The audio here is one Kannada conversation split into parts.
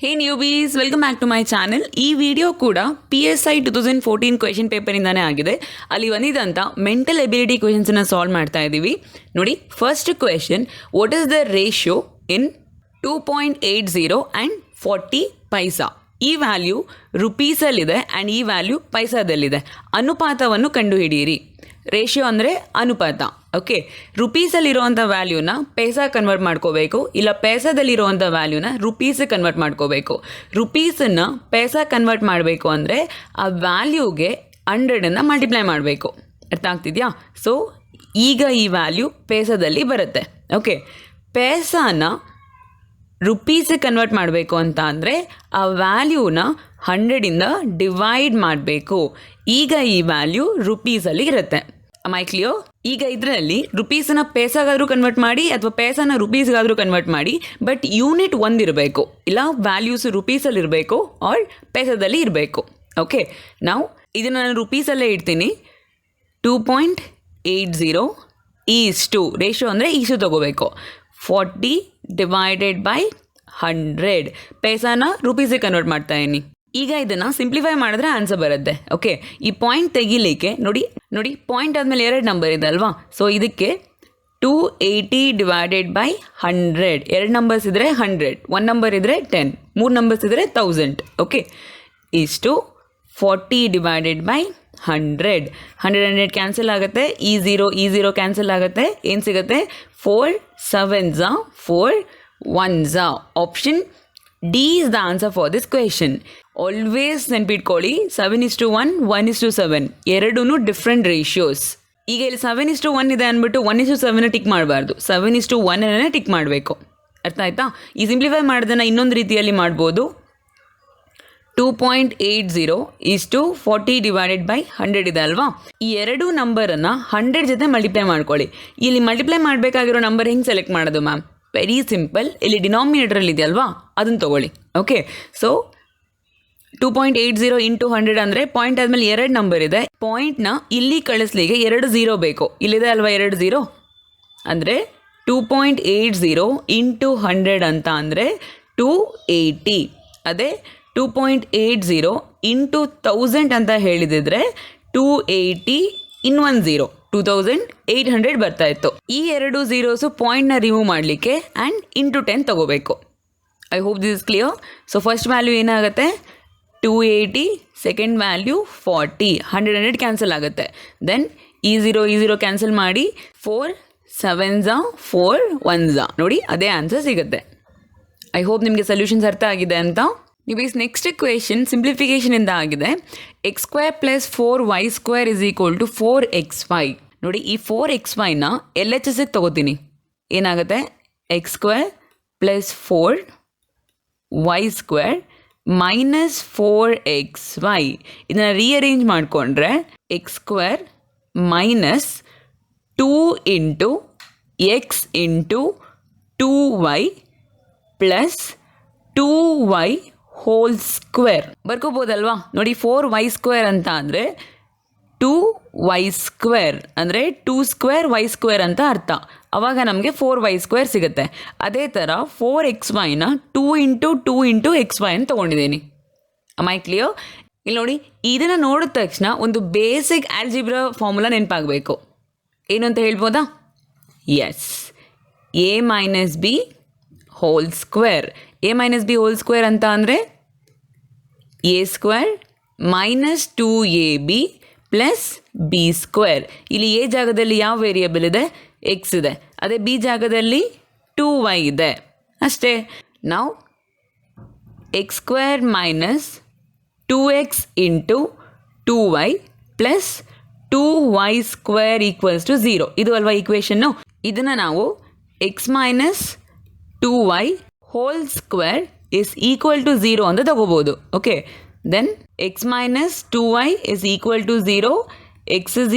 Hey newbies, welcome back to my channel. ಈ ವಿಡಿಯೋ ಕೂಡ PSI 2014 ಕ್ವೆಶನ್ ಪೇಪರಿಂದಾನೇ ಆಗಿದೆ. ಅಲ್ಲಿ ಬಂದಿದ್ದಂಥ ಮೆಂಟಲ್ ಎಬಿಲಿಟಿ ಕ್ವೆಶನ್ಸನ್ನು ಸಾಲ್ವ್ ಮಾಡ್ತಾ ಇದ್ದೀವಿ. ನೋಡಿ, first question, what is the ratio in 2.80 and 40 paisa? ಈ ವ್ಯಾಲ್ಯೂ ರುಪೀಸಲ್ಲಿದೆ ಆ್ಯಂಡ್ ಈ ವ್ಯಾಲ್ಯೂ ಪೈಸಾದಲ್ಲಿದೆ. ಅನುಪಾತವನ್ನು ಕಂಡುಹಿಡಿಯಿರಿ. ರೇಷಿಯೋ ಅಂದರೆ ಅನುಪಾತ. ಓಕೆ, ರುಪೀಸಲ್ಲಿರುವಂಥ ವ್ಯಾಲ್ಯೂನ ಪೈಸಾ ಕನ್ವರ್ಟ್ ಮಾಡ್ಕೋಬೇಕು, ಇಲ್ಲ ಪೈಸಾದಲ್ಲಿರುವಂಥ ವ್ಯಾಲ್ಯೂನ ರುಪೀಸ್ ಕನ್ವರ್ಟ್ ಮಾಡ್ಕೋಬೇಕು. ರುಪೀಸನ್ನು ಪೈಸಾ ಕನ್ವರ್ಟ್ ಮಾಡಬೇಕು ಅಂದರೆ ಆ ವ್ಯಾಲ್ಯೂಗೆ 100 ಮಲ್ಟಿಪ್ಲೈ ಮಾಡಬೇಕು. ಅರ್ಥ ಆಗ್ತಿದೆಯಾ? ಸೊ ಈಗ ಈ ವ್ಯಾಲ್ಯೂ ಪೈಸಾದಲ್ಲಿ ಬರುತ್ತೆ. ಓಕೆ, ಪೈಸಾನ ರುಪೀಸ್ ಕನ್ವರ್ಟ್ ಮಾಡಬೇಕು ಅಂತ ಅಂದರೆ ಆ ವ್ಯಾಲ್ಯೂನ 100ಇಂದ ಡಿವೈಡ್ ಮಾಡಬೇಕು. ಈಗ ಈ ವ್ಯಾಲ್ಯೂ ರುಪೀಸಲ್ಲಿ ಇರುತ್ತೆ. ಮೈ ಕ್ಲಿಯರ್? ಈಗ ಇದರಲ್ಲಿ ರುಪೀಸನ್ನ ಪೈಸಾಗಾದರೂ ಕನ್ವರ್ಟ್ ಮಾಡಿ ಅಥವಾ ಪೈಸಾನ ರುಪೀಸ್ಗಾದರೂ ಕನ್ವರ್ಟ್ ಮಾಡಿ, ಬಟ್ ಯೂನಿಟ್ ಒಂದಿರಬೇಕು, ಇಲ್ಲ ವ್ಯಾಲ್ಯೂಸ್ ರುಪೀಸಲ್ಲಿರಬೇಕು ಆರ್ ಪೈಸಾದಲ್ಲಿ ಇರಬೇಕು. ಓಕೆ, ನಾವು ಇದನ್ನು ನಾನು ರುಪೀಸಲ್ಲೇ ಇಡ್ತೀನಿ. 2.80 ಈಸ್ಟು, ರೇಷಿಯೋ ಅಂದರೆ ಈಸ್ಟು ತೊಗೋಬೇಕು. 40 ಡಿವೈಡೆಡ್ ಬೈ 100, ಪೈಸಾನ ರುಪೀಸಿಗೆ ಕನ್ವರ್ಟ್ ಮಾಡ್ತಾ ಇದೀನಿ. ಈಗ ಇದನ್ನು ಸಿಂಪ್ಲಿಫೈ ಮಾಡಿದ್ರೆ ಆನ್ಸರ್ ಬರುತ್ತೆ. ಓಕೆ, ಈ ಪಾಯಿಂಟ್ ತೆಗಿಲಿಕ್ಕೆ ನೋಡಿ ಪಾಯಿಂಟ್ ಆದಮೇಲೆ 2 ನಂಬರ್ ಇದೆ ಅಲ್ವಾ? ಸೊ ಇದಕ್ಕೆ 280 ಡಿವೈಡೆಡ್ ಬೈ 100, 2 ನಂಬರ್ಸ್ ಇದ್ದರೆ 100, 1 ನಂಬರ್ ಇದ್ದರೆ 10, 3 ನಂಬರ್ಸ್ ಇದ್ದರೆ 1000. ಓಕೆ, ಇಷ್ಟು 40 ಡಿವೈಡೆಡ್ ಬೈ 100, 100 ಕ್ಯಾನ್ಸಲ್ ಆಗುತ್ತೆ. ಈ ಝೀರೋ ಕ್ಯಾನ್ಸಲ್ ಆಗುತ್ತೆ. ಏನು ಸಿಗುತ್ತೆ? 4 7s 4 1s. Option D is the answer for this question. Always ನೆನ್ಪಿಟ್ಕೊಳ್ಳಿ, 7:1, 1:7 ಎರಡೂ ಡಿಫ್ರೆಂಟ್ ರೇಷಿಯೋಸ್. ಈಗ ಇಲ್ಲಿ 7:1 ಇದೆ ಅಂದ್ಬಿಟ್ಟು 1:7 ಟಿಕ್ ಮಾಡಬಾರ್ದು, 7:1 ಟಿಕ್ ಮಾಡಬೇಕು. ಅರ್ಥ ಆಯ್ತಾ? ಈ ಸಿಂಪ್ಲಿಫೈ ಮಾಡೋದನ್ನು ಇನ್ನೊಂದು ರೀತಿಯಲ್ಲಿ ಮಾಡ್ಬೋದು. 2.80 ಈಸ್ಟು 40 ಡಿವೈಡೆಡ್ ಬೈ 100 ಇದೆ ಅಲ್ವಾ? ಈ ಎರಡೂ ನಂಬರನ್ನು 100 ಜೊತೆ ಮಲ್ಟಿಪ್ಲೈ ಮಾಡ್ಕೊಳ್ಳಿ. ಇಲ್ಲಿ ಮಲ್ಟಿಪ್ಲೈ ಮಾಡಬೇಕಾಗಿರೋ ನಂಬರ್ ಹೆಂಗೆ ಸೆಲೆಕ್ಟ್ ಮಾಡೋದು ಮ್ಯಾಮ್? Very simple. ಇಲ್ಲಿ ಡಿನಾಮಿನೇಟ್ರಲ್ಲಿ ಇದೆ ಅಲ್ವಾ, ಅದನ್ನು ತೊಗೊಳ್ಳಿ. ಓಕೆ, ಸೊ 2.80 ಇಂಟು 100 ಅಂದರೆ ಪಾಯಿಂಟ್ ಆದಮೇಲೆ 2 ನಂಬರ್ ಇದೆ. ಪಾಯಿಂಟ್ನ ಇಲ್ಲಿ ಕಳಿಸ್ಲಿಕ್ಕೆ 2 0 ಬೇಕು. ಇಲ್ಲಿದೆ ಅಲ್ವಾ 2 0, ಅಂದರೆ 2.80 ಇಂಟು 100 ಅಂತ ಅಂದರೆ 280. ಅದೇ 2.80 ಇಂಟು 1000 ಅಂತ ಹೇಳಿದಿದ್ರೆ 280 ಇನ್ 1 0, 2800 ಬರ್ತಾ ಇತ್ತು. ಈ 2 zeros ಪಾಯಿಂಟ್ನ ರಿಮೂವ್ ಮಾಡಲಿಕ್ಕೆ ಆ್ಯಂಡ್ ಇಂಟು 10 ತಗೋಬೇಕು. I hope this is clear. So first value ಏನಾಗುತ್ತೆ? 280, ಸೆಕೆಂಡ್ ವ್ಯಾಲ್ಯೂ 40, 100 ಕ್ಯಾನ್ಸಲ್ ಆಗುತ್ತೆ. ದೆನ್ ಈ ಝೀರೋ ಕ್ಯಾನ್ಸಲ್ ಮಾಡಿ 4 7s 4 1s. ನೋಡಿ, ಅದೇ ಆನ್ಸರ್ ಸಿಗುತ್ತೆ. ಐ ಹೋಪ್ ನಿಮಗೆ ಸೊಲ್ಯೂಷನ್ಸ್ ಅರ್ಥ ಆಗಿದೆ ಅಂತ. ನೀವು ನೆಕ್ಸ್ಟ್ ಕ್ವೆಶನ್ ಸಿಂಪ್ಲಿಫಿಕೇಷನಿಂದ ಆಗಿದೆ. x² + 4y² = 4xy. ನೋಡಿ, ಈ 4xyನ LHSಗೆ ತಗೋತೀನಿ. ಏನಾಗುತ್ತೆ? x² + 4y² - 4xy. ಇದನ್ನು ರೀಅರೇಂಜ್ ಮಾಡಿಕೊಂಡ್ರೆ x² - 2 into x into 2y plus 2y whole square ಬರ್ಕೋಬೋದಲ್ವಾ? ನೋಡಿ, 4y² ಅಂತ ಅಂದರೆ 2y² ಅಂದರೆ 2² y² ಅಂತ ಅರ್ಥ. ಆವಾಗ ನಮಗೆ 4y² ಸಿಗುತ್ತೆ. ಅದೇ ಥರ 4xyನ 2 ಇಂಟು 2 ಇಂಟು xy ಅಂತ ತೊಗೊಂಡಿದ್ದೀನಿ. ಮೈ ಕ್ಲಿಯರ್? ಇಲ್ಲಿ ನೋಡಿ, ಇದನ್ನು ನೋಡಿದ ತಕ್ಷಣ ಒಂದು ಬೇಸಿಕ್ ಆಲ್ಜಿಬ್ರಾ ಫಾರ್ಮುಲಾ ನೆನಪಾಗಬೇಕು. ಏನು ಅಂತ ಹೇಳ್ಬೋದಾ? Yes, a - b whole square. a - b whole square ಅಂತ ಅಂದರೆ a² - 2ab ಪ್ಲಸ್ b². ಇಲ್ಲಿ a ಜಾಗದಲ್ಲಿ ಯಾವ ವೇರಿಯಬಲ್ ಇದೆ? x ಇದೆ. ಅದೇ b ಜಾಗದಲ್ಲಿ 2y ಇದೆ. ಅಷ್ಟೇ. ನಾವು x² - 2x into 2y plus 2y² = 0. ಇದು ಅಲ್ವಾ ಈಕ್ವೇಷನ್ನು? ಇದನ್ನು ನಾವು x - 2y ಹೋಲ್ ಸ್ಕ್ವೇರ್ = 0 ಅಂತ ತಗೋಬೋದು. Okay, then x - 2y = 0, x =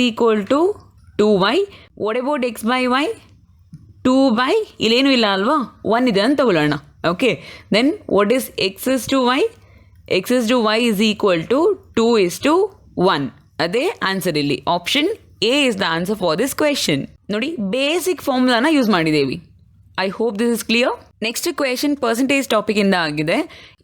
2y. What about x by y? 2y. ಇಲ್ಲೇನೂ ಇಲ್ಲ ಅಲ್ವಾ, 1 ಇದೆ ಅಂತ ತಗೊಳ್ಳೋಣ. Okay, then what is x is to y? x is to y = 2:1. ಅದೇ ಆನ್ಸರ್ ಇಲ್ಲಿ. Option A is the answer for this question. ನೋಡಿ, ಬೇಸಿಕ್ ಫಾರ್ಮುಲಾನ ಯೂಸ್ ಮಾಡಿದ್ದೇವೆ. I hope this is clear. Next question percentage ಟಾಪಿಕಿಂದ ಆಗಿದೆ.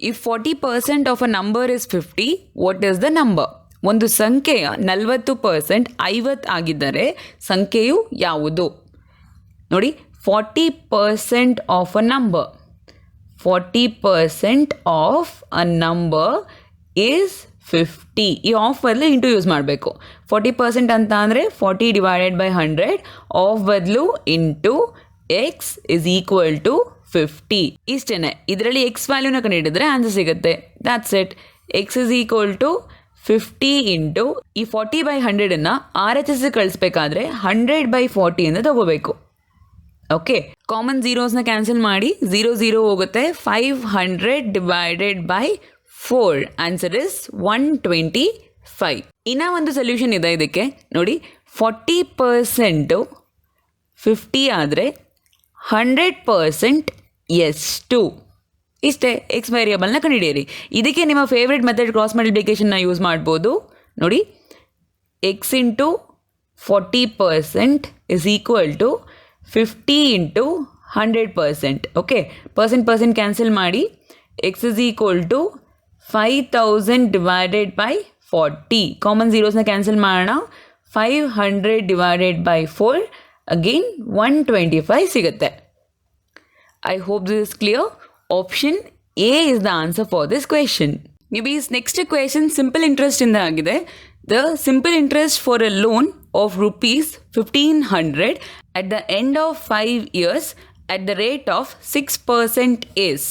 If 40% of a number is 50, what is the number? ಒಂದು ಸಂಖ್ಯೆಯ 40% 50 ಆಗಿದ್ದರೆ ಸಂಖ್ಯೆಯು ಯಾವುದು? ನೋಡಿ, 40% of a number, 40% of a number is 50. ಈ ಆಫ್ ಬದಲು ಇಂಟು ಯೂಸ್ ಮಾಡಬೇಕು. 40% ಅಂತ ಅಂದರೆ 40 ಡಿವೈಡೆಡ್ ಬೈ 100, ಆಫ್ ಬದಲು into x is equal to 50. ಇಷ್ಟೇ. ಇದರಲ್ಲಿ ಎಕ್ಸ್ ವ್ಯಾಲ್ಯೂನ ಕಂಡುಹಿಡಿದ್ರೆ ಆನ್ಸರ್ ಸಿಗುತ್ತೆ. That's it. X is equal to 50 into ಈ 40/100 ಆರ್ ಎಚ್ ಎಸ್ ಕಳಿಸ್ಬೇಕಾದ್ರೆ 100/40 ಅಂತ ತಗೋಬೇಕು. ಓಕೆ, ಕಾಮನ್ ಝೀರೋಸ್ನ ಕ್ಯಾನ್ಸಲ್ ಮಾಡಿ 0 ಹೋಗುತ್ತೆ. 500 ಡಿವೈಡೆಡ್ ಬೈ 4 ಆನ್ಸರ್ ಇಸ್ 125. ಇನ್ನೂ ಒಂದು ಸೊಲ್ಯೂಷನ್ ಇದೆ ಇದಕ್ಕೆ. ನೋಡಿ, 40% 50 ಆದರೆ 100% ಎಷ್ಟು? ಇಷ್ಟೇ. ಎಕ್ಸ್ ವೇರಿಯಬಲ್ನ ಕಂಡುಹಿಡಿಯಿರಿ. ಇದಕ್ಕೆ ನಿಮ್ಮ ಫೇವ್ರೆಟ್ ಮೆಥಡ್ ಕ್ರಾಸ್ ಮಲ್ಟಿಪ್ಲಿಕೇಶನ್ನ ಯೂಸ್ ಮಾಡ್ಬೋದು. ನೋಡಿ, x into 40% is equal to 50 into 100%. Okay, percent cancel ಮಾಡಿ x is equal to 5000 divided by 40. Common ಝೀರೋಸ್ನ ಕ್ಯಾನ್ಸಲ್ ಮಾಡೋಣ. 500 ಡಿವೈಡೆಡ್ ಬೈ 4 ಅಗೇನ್ 125 ಸಿಗುತ್ತೆ. I hope this is clear. Option A is the answer for this question. Maybe next question simple interest in the agide. The simple interest for a loan of rupees 1500 at the end of 5 years at the rate of 6% is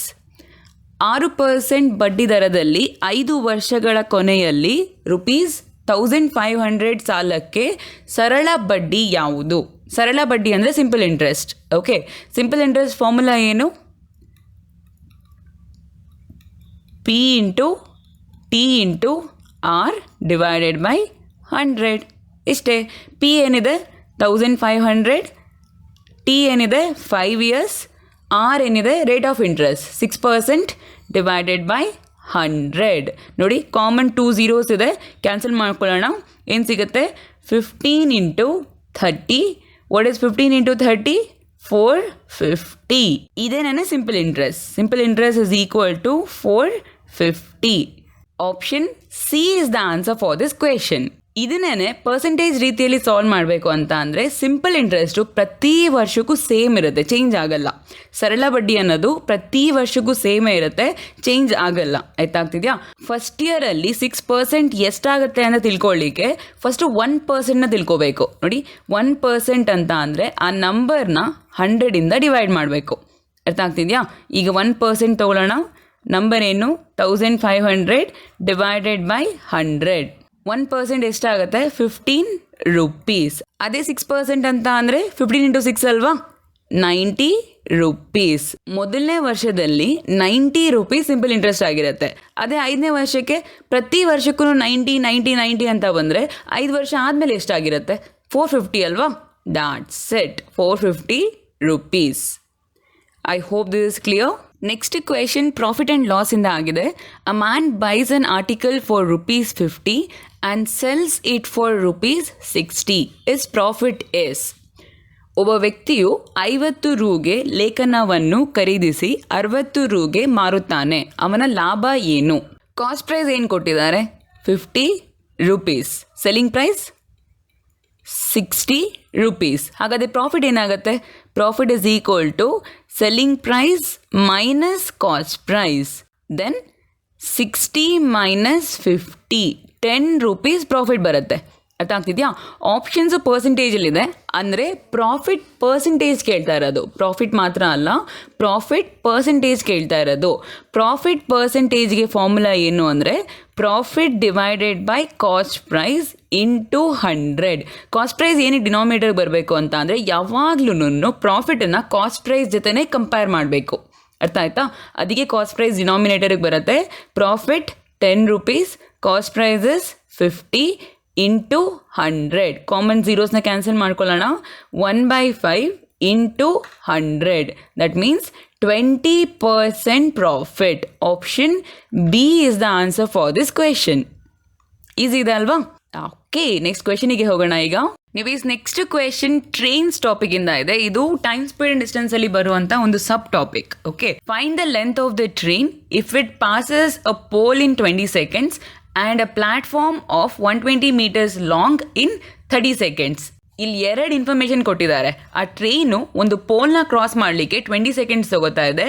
6% ಬಡ್ಡಿ ದರದಲ್ಲಿ 5 ವರ್ಷಗಳ ಕೊನೆಯಲ್ಲಿ rupees 1500 ಸಾಲಕ್ಕೆ ಸರಳ ಬಡ್ಡಿ ಯಾವುದು? ಸರಳ ಬಡ್ಡಿ ಅಂದರೆ simple interest. Okay, simple interest formula ಏನು? P into T into R divided by 100. ಇಷ್ಟೇ. ಪಿ ಏನಿದೆ 1500, ಟಿ ಏನಿದೆ 5 years, ಆರ್ ಏನಿದೆ rate of interest 6% divided by 100. ನೋಡಿ, ಕಾಮನ್ 2 zeros ಇದೆ, ಕ್ಯಾನ್ಸಲ್ ಮಾಡ್ಕೊಳ್ಳೋಣ. ಏನು ಸಿಗುತ್ತೆ? 15 ಇಂಟು 30. What is 15 into 30? 450. ಇದೇ ನನ್ನ simple interest. Simple interest is equal to 450. Option C is the answer for this question. ಇದನ್ನೇ ಪರ್ಸೆಂಟೇಜ್ ರೀತಿಯಲ್ಲಿ ಸಾಲ್ವ್ ಮಾಡಬೇಕು ಅಂತ ಅಂದರೆ ಸಿಂಪಲ್ ಇಂಟ್ರೆಸ್ಟು ಪ್ರತಿ ವರ್ಷಕ್ಕೂ ಸೇಮ್ ಇರುತ್ತೆ, ಚೇಂಜ್ ಆಗಲ್ಲ. ಸರಳ ಬಡ್ಡಿ ಅನ್ನೋದು ಪ್ರತಿ ವರ್ಷಕ್ಕೂ ಸೇಮೇ ಇರುತ್ತೆ, ಚೇಂಜ್ ಆಗಲ್ಲ. ಆಯ್ತಾಗ್ತಿದೆಯಾ? ಫಸ್ಟ್ ಇಯರಲ್ಲಿ 6% ಎಷ್ಟಾಗುತ್ತೆ ಅಂತ ತಿಳ್ಕೊಳ್ಳಿಕ್ಕೆ ಫಸ್ಟು 1%ನ ತಿಳ್ಕೊಬೇಕು. ನೋಡಿ, 1% ಅಂತ ಅಂದರೆ ಆ ನಂಬರ್ನ 100ಇಂದ ಡಿವೈಡ್ ಮಾಡಬೇಕು. ಅರ್ಥ ಆಗ್ತಿದೆಯಾ? ಈಗ 1% ತೊಗೊಳ್ಳೋಣ. ನಂಬರ್ ಏನು? 1500 ಡಿವೈಡೆಡ್ ಬೈ 100. 1% ಎಷ್ಟಾಗುತ್ತೆ? 15 rupees. ಅದೇ 6% ಅಂತ ಅಂದರೆ 15 ಇಂಟು 6 ಅಲ್ವಾ? 90 rupees. ಮೊದಲನೇ ವರ್ಷದಲ್ಲಿ 90 rupees ಸಿಂಪಲ್ ಇಂಟ್ರೆಸ್ಟ್ ಆಗಿರುತ್ತೆ. ಅದೇ 5ನೇ ವರ್ಷಕ್ಕೆ ಪ್ರತಿ ವರ್ಷಕ್ಕೂ 90 ಅಂತ ಬಂದರೆ 5 ವರ್ಷ ಆದಮೇಲೆ ಎಷ್ಟಾಗಿರುತ್ತೆ? 450 ಅಲ್ವಾ? That's it, 450 rupees. I hope this is clear. Next question profit and loss ಇಂದ ಆಗಿದೆ. A man byes an article for ₹50 and cells it for ₹60. Is profit is. ಒಬ್ಬ ವ್ಯಕ್ತಿಯು 50 ರೂಗೆ ಲೇಖನವನ್ನು ಖರೀದಿಸಿ 60 ರೂಗೆ ಮಾರುತ್ತಾನೆ. ಅವನ ಲಾಭ ಏನು? ಕಾಸ್ಟ್ ಪ್ರೈಸ್ ಏನು ಕೊಟ್ಟಿದ್ದಾರೆ? 50 rupees. Selling price 60 rupees. ಹಾಗಾದರೆ ಪ್ರಾಫಿಟ್ ಏನಾಗುತ್ತೆ? Profit is equal to selling price minus cost price. Then 60 minus 50, 10 rupees profit ಬರುತ್ತೆ. ಅರ್ಥ ಆಗ್ತಿದೆಯಾ? ಆಪ್ಷನ್ಸು ಪರ್ಸೆಂಟೇಜಲ್ಲಿದೆ, ಅಂದರೆ ಪ್ರಾಫಿಟ್ ಪರ್ಸೆಂಟೇಜ್ ಕೇಳ್ತಾ ಇರೋದು. ಪ್ರಾಫಿಟ್ ಮಾತ್ರ ಅಲ್ಲ, ಪ್ರಾಫಿಟ್ ಪರ್ಸೆಂಟೇಜ್ ಕೇಳ್ತಾ ಇರೋದು. ಪ್ರಾಫಿಟ್ ಪರ್ಸೆಂಟೇಜ್ಗೆ ಫಾರ್ಮುಲಾ ಏನು ಅಂದರೆ profit divided by cost price into 100. Cost price ಏನಕ್ಕೆ ಡಿನಾಮಿನೇಟರ್ಗೆ ಬರಬೇಕು ಅಂತ ಅಂದರೆ ಯಾವಾಗ್ಲೂ ಪ್ರಾಫಿಟನ್ನು ಕಾಸ್ಟ್ ಪ್ರೈಸ್ ಜೊತೆನೇ ಕಂಪೇರ್ ಮಾಡಬೇಕು. ಅರ್ಥ ಆಯ್ತಾ? ಅದಕ್ಕೆ ಕಾಸ್ಟ್ ಪ್ರೈಸ್ ಡಿನಾಮಿನೇಟರ್ಗೆ ಬರುತ್ತೆ. Profit 10 rupees, cost price is 50 into 100. ಕಾಮನ್ ಝೀರೋಸ್ನ ಕ್ಯಾನ್ಸಲ್ ಮಾಡ್ಕೊಳ್ಳೋಣ. 1/5 into 100. That means 20% profit. Option B is the answer for this question. Easy ಇದೆ ಅಲ್ವಾ? ಓಕೆ, ನೆಕ್ಸ್ಟ್ ಕ್ವೆಶನಿಗೆ ಹೋಗೋಣ. ಈಗ ನೀವೀಸ್ ನೆಕ್ಸ್ಟ್ ಕ್ವೆಶನ್ ಟ್ರೈನ್ಸ್ ಟಾಪಿಕ್ ಇಂದ ಇದೆ. ಇದು ಟೈಮ್ ಸ್ಪೀಡ್ ಅಂಡ್ ಡಿಸ್ಟೆನ್ಸ್ ಅಲ್ಲಿ ಬರುವಂತ ಒಂದು sub topic. Okay, find the length of the train if it passes a pole in 20 seconds and a platform of 120 meters long in 30 seconds. ಇಲ್ಲಿ 2 ಇನ್ಫಾರ್ಮೇಶನ್ ಕೊಟ್ಟಿದ್ದಾರೆ. ಆ ಟ್ರೈನು ಒಂದು ಪೋಲ್ನ ಕ್ರಾಸ್ ಮಾಡಲಿಕ್ಕೆ 20 seconds ತಗೋತಾ ಇದೆ.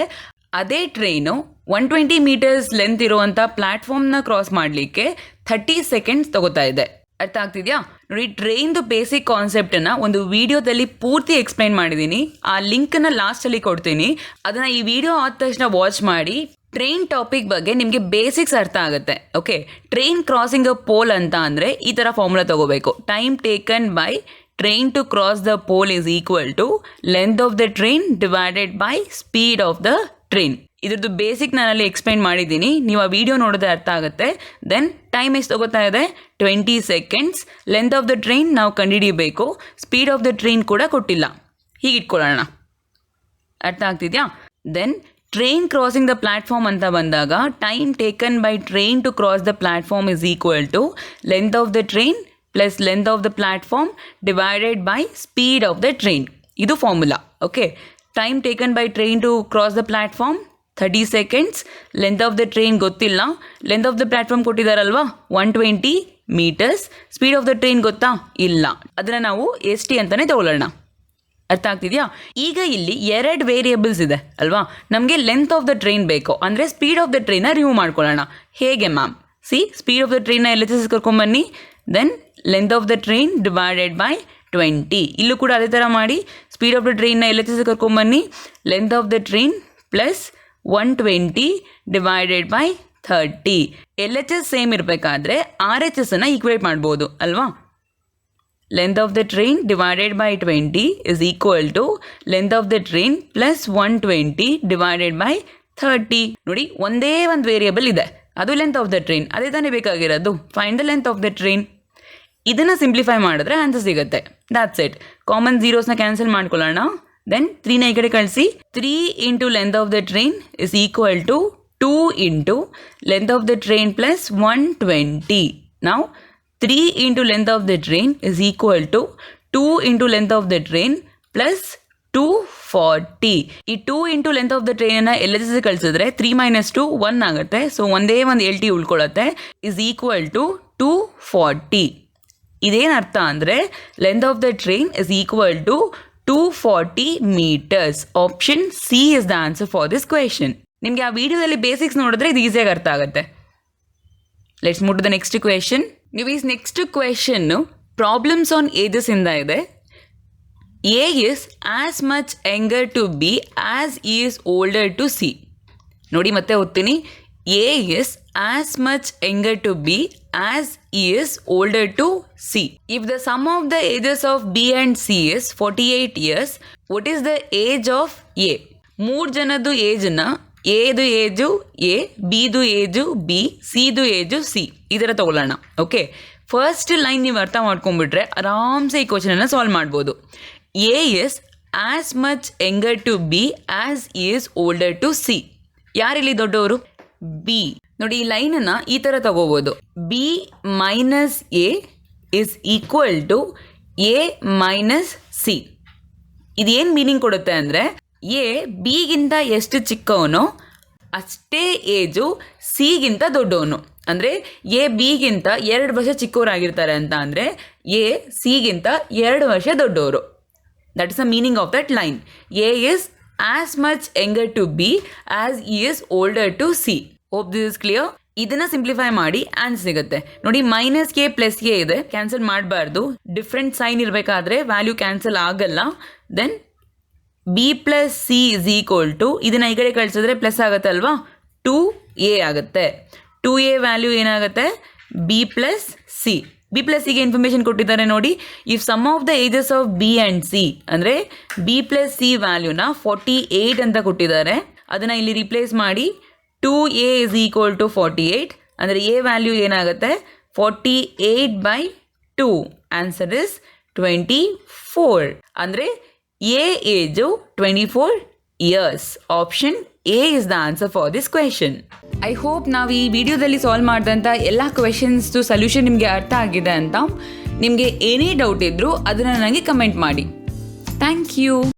ಅದೇ ಟ್ರೈನು 120 meters ಲೆಂತ್ ಇರುವಂಥ ಪ್ಲಾಟ್ಫಾರ್ಮ್ನ ಕ್ರಾಸ್ ಮಾಡಲಿಕ್ಕೆ 30 seconds ತಗೋತಾ ಇದೆ. ಅರ್ಥ ಆಗ್ತಿದ್ಯಾ? ನೋಡಿ, ಟ್ರೈನ್ದು ಬೇಸಿಕ್ ಕಾನ್ಸೆಪ್ಟನ್ನು ಒಂದು ವಿಡಿಯೋದಲ್ಲಿ ಪೂರ್ತಿ ಎಕ್ಸ್ಪ್ಲೈನ್ ಮಾಡಿದ್ದೀನಿ. ಆ ಲಿಂಕನ್ನು ಲಾಸ್ಟಲ್ಲಿ ಕೊಡ್ತೀನಿ. ಅದನ್ನು ಈ ವಿಡಿಯೋ ಆದ ತಕ್ಷಣ ವಾಚ್ ಮಾಡಿ. ಟ್ರೈನ್ ಟಾಪಿಕ್ ಬಗ್ಗೆ ನಿಮಗೆ ಬೇಸಿಕ್ಸ್ ಅರ್ಥ ಆಗುತ್ತೆ. Okay, train crossing a pole ಅಂತ ಅಂದರೆ ಈ ಥರ ಫಾರ್ಮುಲಾ ತಗೋಬೇಕು. Time taken by train to cross the pole is equal to length of the train divided by speed of the train. ಇದ್ರದ್ದು ಬೇಸಿಕ್ ನಾನಲ್ಲಿ ಎಕ್ಸ್ಪ್ಲೈನ್ ಮಾಡಿದ್ದೀನಿ. ನೀವು ಆ ವಿಡಿಯೋ ನೋಡಿದ್ರೆ ಅರ್ಥ ಆಗುತ್ತೆ. ದೆನ್ ಟೈಮ್ ಎಷ್ಟು ತಗೋತಾ ಇದೆ? 20 seconds. Length of the train ನಾವು ಕಂಡುಹಿಡಿಯಬೇಕು. ಸ್ಪೀಡ್ ಆಫ್ ದ ಟ್ರೈನ್ ಕೂಡ ಕೊಟ್ಟಿಲ್ಲ. ಹೀಗೆ ಇಟ್ಕೊಳ್ಳೋಣ. ಅರ್ಥ ಆಗ್ತಿದ್ಯಾ? Then train crossing the platform ಅಂತ ಬಂದಾಗ time taken by train to cross the platform is equal to length of the train plus length of the platform divided by speed of the train. ಇದು formula. Okay, time taken by train to cross the platform 30 seconds. Length of the train ಗೊತ್ತಿಲ್ಲ. ಲೆಂತ್ ಆಫ್ ದ ಪ್ಲಾಟ್ಫಾರ್ಮ್ ಕೊಟ್ಟಿದ್ದಾರಲ್ವಾ 120 meters. Speed of the train ಗೊತ್ತಾ? ಇಲ್ಲ. ಅದನ್ನು ನಾವು ST ಅಂತಲೇ ತಗೊಳ್ಳೋಣ. ಅರ್ಥ ಆಗ್ತಿದೆಯಾ? ಈಗ ಇಲ್ಲಿ 2 ವೇರಿಯೇಬಲ್ಸ್ ಇದೆ ಅಲ್ವಾ? ನಮಗೆ ಲೆಂತ್ ಆಫ್ ದ ಟ್ರೈನ್ ಬೇಕು ಅಂದರೆ ಸ್ಪೀಡ್ ಆಫ್ ದ ಟ್ರೈನ್ನ ರಿಮೂವ್ ಮಾಡ್ಕೊಳ್ಳೋಣ. ಹೇಗೆ ಮ್ಯಾಮ್? ಸ್ಪೀಡ್ ಆಫ್ ದ ಟ್ರೈನ್ನ LHS ಕರ್ಕೊಂಬನ್ನಿ. Then length of the train divided by 20. ಇಲ್ಲೂ ಕೂಡ ಅದೇ ಥರ ಮಾಡಿ. ಸ್ಪೀಡ್ ಆಫ್ ದ ಟ್ರೈನ್ನ LHS ಕರ್ಕೊಂಬನ್ನಿ. Length of the train plus 120 divided by 30. LHS same ಇರಬೇಕಾದ್ರೆ RHS ಅನ್ನು ಈಕ್ವೇಟ್ ಮಾಡ್ಬೋದು ಅಲ್ವಾ? Length of the train divided by 20 is equal to length of the train plus 120 divided by 30. ನೋಡಿ, ಒಂದೇ ಒಂದು ವೇರಿಯಬಲ್ ಇದೆ, ಅದು ಲೆಂತ್ ಆಫ್ ದ ಟ್ರೈನ್. ಅದೇ ತಾನೇ ಬೇಕಾಗಿರೋದು. Find the length of the train. ಇದನ್ನು ಸಿಂಪ್ಲಿಫೈ ಮಾಡಿದ್ರೆ ಆನ್ಸರ್ ಸಿಗುತ್ತೆ. That's it. ಕಾಮನ್ ಝೀರೋಸ್ನ ಕ್ಯಾನ್ಸಲ್ ಮಾಡ್ಕೊಳ್ಳೋಣ. ದೆನ್ 3ನ ಈ ಕಡೆ ಕಳಿಸಿ. 3 into length of the train is equal to 2 into length of the train plus 120. ನಾವು 3 into length of the train is equal to 2 into length of the train plus 240. ಈ 2 ಇಂಟು ಲೆಂತ್ ಆಫ್ ದ ಟ್ರೈನನ್ನು LHS ಕಳಿಸಿದ್ರೆ 3 - 2 1 ಆಗುತ್ತೆ. ಸೊ ಒಂದೇ ಒಂದು LT ಉಳ್ಕೊಳ್ಳುತ್ತೆ. Is equal to 240. ಇದೇನು ಅರ್ಥ ಅಂದರೆ length of the train is equal to 240 meters. Option C is the answer for this question. ನಿಮಗೆ ಆ ವಿಡಿಯೋದಲ್ಲಿ ಬೇಸಿಕ್ಸ್ ನೋಡಿದ್ರೆ ಇದು ಈಸಿಯಾಗಿ ಅರ್ಥ ಆಗುತ್ತೆ. Let's move to the next question. ನೀವು ಈ ನೆಕ್ಸ್ಟ್ ಕ್ವೆಶನ್ನು ಪ್ರಾಬ್ಲಮ್ಸ್ ಆನ್ ಏಜಸ್ ಇಂದ ಇದೆ. A is as much younger to B as he is older to C. ನೋಡಿ ಮತ್ತೆ ಓದ್ತೀನಿ. A is as much younger to B as he is older to C. If the sum of the ages of B and C is 48 years, what is the age of A? 3 ಜನದ್ದು ಏಜನ್ನ ಎದು ಏಜು A, ಬಿದು ಏಜು B, ಸಿದು ಏಜು C ಈ ಥರ ತಗೊಳ್ಳೋಣ. ಓಕೆ, ಫಸ್ಟ್ ಲೈನ್ ನೀವು ಅರ್ಥ ಮಾಡ್ಕೊಂಡ್ಬಿಟ್ರೆ ಆರಾಮ್ಸೆ ಈ ಕ್ವಶನನ್ನು ಸಾಲ್ವ್ ಮಾಡ್ಬೋದು. A is as much younger to B as he is older to C. ಯಾರಿಲ್ಲಿ ದೊಡ್ಡವರು? B. ನೋಡಿ, ಈ ಲೈನನ್ನು ಈ ಥರ ತಗೋಬೋದು. B minus A is equal to A minus C. ಇದೇನು ಮೀನಿಂಗ್ ಕೊಡುತ್ತೆ ಅಂದರೆ A ಬಿಗಿಂತ ಎಷ್ಟು ಚಿಕ್ಕವನೋ ಅಷ್ಟೇ ಏಜು ಸಿಗಿಂತ ದೊಡ್ಡವನು. ಅಂದರೆ A ಬಿಗಿಂತ 2 ವರ್ಷ ಚಿಕ್ಕವರಾಗಿರ್ತಾರೆ ಅಂತ ಅಂದರೆ A ಸಿಗಿಂತ 2 ವರ್ಷ ದೊಡ್ಡವರು. That is the meaning of that line. A is as much younger to B as he is older to C. Hope this is clear. ಇದನ್ನು ಸಿಂಪ್ಲಿಫೈ ಮಾಡಿ ಆನ್ಸರ್ ಸಿಗುತ್ತೆ. ನೋಡಿ, ಮೈನಸ್ ಕೆ ಪ್ಲಸ್ ಕೆ ಇದೆ, ಕ್ಯಾನ್ಸಲ್ ಮಾಡಬಾರ್ದು. ಡಿಫ್ರೆಂಟ್ ಸೈನ್ ಇರಬೇಕಾದ್ರೆ ವ್ಯಾಲ್ಯೂ ಕ್ಯಾನ್ಸಲ್ ಆಗಲ್ಲ. Then B plus C is equal to, ಇದನ್ನು ಈ ಕಡೆ ಕಳಿಸಿದ್ರೆ ಪ್ಲಸ್ ಆಗುತ್ತೆ ಅಲ್ವಾ, 2A ಆಗುತ್ತೆ. 2A ವ್ಯಾಲ್ಯೂ ಏನಾಗುತ್ತೆ? B plus C. B plus ಸಿಗೆ ಇನ್ಫಾರ್ಮೇಷನ್ ಕೊಟ್ಟಿದ್ದಾರೆ ನೋಡಿ. If sum of the ages of B and C ಅಂದರೆ B ಪ್ಲಸ್ ಸಿ ವ್ಯಾಲ್ಯೂನ 48 ಅಂತ ಕೊಟ್ಟಿದ್ದಾರೆ. ಅದನ್ನು ಇಲ್ಲಿ ರಿಪ್ಲೇಸ್ ಮಾಡಿ 2A ಇಸ್ ಈಕ್ವಲ್ ಟು 48 ಅಂದರೆ A ವ್ಯಾಲ್ಯೂ ಏನಾಗುತ್ತೆ? 48/2. Answer is 24. ಅಂದರೆ A age 24 years. Option A is the answer for this question. I hope ನಾವು ಈ ವಿಡಿಯೋದಲ್ಲಿ ಸಾಲ್ವ್ ಮಾಡಿದಂಥ ಎಲ್ಲ ಕ್ವೆಶನ್ಸ್ದು ಸೊಲ್ಯೂಷನ್ ನಿಮಗೆ ಅರ್ಥ ಆಗಿದೆ ಅಂತ. ನಿಮಗೆ ಏನೇ ಡೌಟ್ ಇದ್ದರೂ ಅದನ್ನು ನನಗೆ ಕಮೆಂಟ್ ಮಾಡಿ. Thank you.